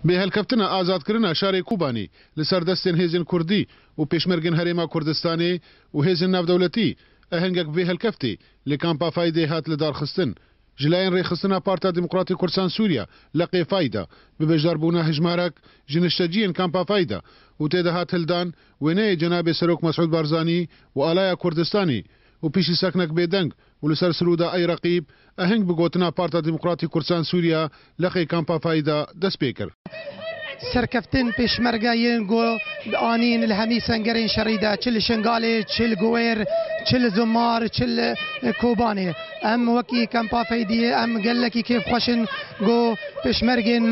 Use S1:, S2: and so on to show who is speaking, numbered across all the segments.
S1: بهلکفتنا آزادکردنا شارێ کوبانی لەسەر دەستێن هێزن کوردی و پێشمەرگن هەرێما کوردستانی و هێزن ناودەوڵەتی ئەهەنگێک بێهلکەفتی لە کامپا فایدێ هات لە دارخستن جلایەن ڕێخستنا پارتا دیموکراتی کوردستان سووریا لە قێفایدا ببێژداربوونا هژمارەك ژنشتەجیین کامپا فایدا و تێدا هات هەلدان وێنەیە جەنابێ سەرۆک مەسعود بارزانی و ئالایە کوردستانی و پیشی سەکنەک بێدەنگ و لەسەر سروودا ئەی ڕەقیب ئەهەنگ بگۆتنا پارتا دیموکراتی کوردستان سووریا لە قەی کامپا فایدا دەست پێ کرد.
S2: سەرکەفتن پێشمەرگایەن گۆ ئانین لە هەمی سەنگەرین شەڕیدا چل شنگالێ چل گوێر چل زمار چل کۆبانێ ئەم وەکی کەمپافەیدیە ئەم گەلێکی کێف خۆشن گۆ پێشمەرگێن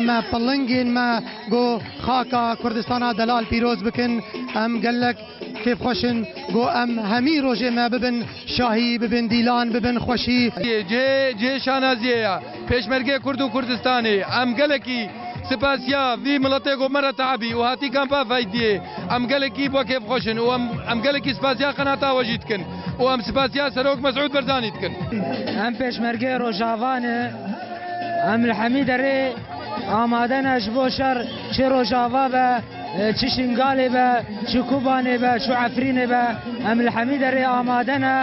S2: مە پڵنگێن مە گۆ خاکە کوردستانە دەلال پیرۆز بکن ئەم گەلێک کێف خۆشن گۆ ئەم هەمی ڕۆژێ مە ببن شاهی ببن دیلان ببن خۆشی
S3: جێ شانازیەیە پێشمەرگێ کورد و کوردستانی ئەم گەلێکی سپاسیا وی مڵەتێک و مەرە تەعبی و هاتی کامپا فایدیێ ئەم گەلێکی بۆ کێف خۆشن و ئەم گەلێکی سپاسیا قەناتاوەژی دکن و ئەم سپاسیا سەرۆک مەسعود بەرزانی دکن
S4: ئەم پێشمەرگێ ڕۆژاوانە ئەم لە هەمی دەرێ ئامادەنەش بۆ شەر چی ڕۆژاوا بە چی شنگالێ بە چی کوبانێ بە چی عەفرینێ بە ئەم لە هەمی دەرێ ئامادەنە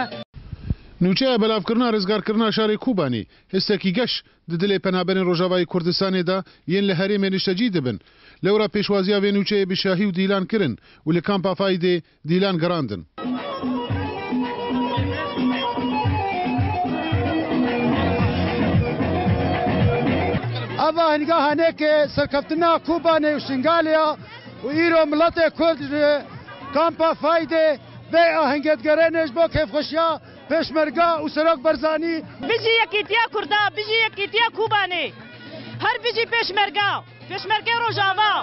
S1: نوچەیە بەلافکردنا ڕزگارکردنا شاری کوبانی هێستێکی گەش دلێ پەنابەرین ڕۆژاوای کوردستانێدا یەن لە هەرێمێ نیشتەجی دەبن لەورا پێشوازیا وێ نوچەیە بشاهی و دیلان کردن و لە کامپا فایدێ دیلان گەڕاندن.
S5: ئەڤە هەنگا هەنێکێ سەرکەفتنا کوبانێ و شنگالیا و ئیرۆ مڵەتێ کورد کامپا فایدێ بێ ئاهەنگێتگەرێنێش بۆ کێفخۆشیە پێشمەرگا و سەرۆک بەرزانی
S6: بژی یەکیتیا کووردا بژی یەکیتیا کوبانێ هەر بژی پێشمەرگەی ڕۆژاوا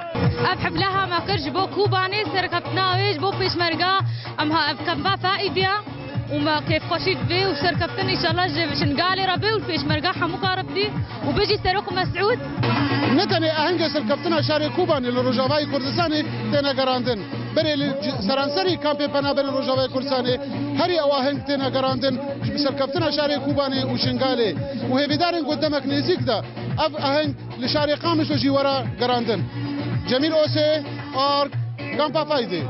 S7: ئەف حبلەها مەکرد بۆ کوبانێ سەرکەفتناوێش بۆ پێشمەرگا ئەم کەمپا فایدە وما كيف خشيت بيه وسركبتني ان شاء الله شنقالي ربي والبيشمرقا حموكا ربي وبيجي سروق مسعود
S1: نتني اهنگ سركبتنا شاري كوباني للرجاوي كردستاني تينا غراندن بري سرانسري كامبي بنابر الرجاوي كردستاني هري او اهنگ تينا غراندن سركبتنا شاري كوباني وشنقالي وهي بدارن قدامك نزيك ده اف اهنگ لشاري قامش وجيورا غراندن جميل اوسي اور كامبا فايدي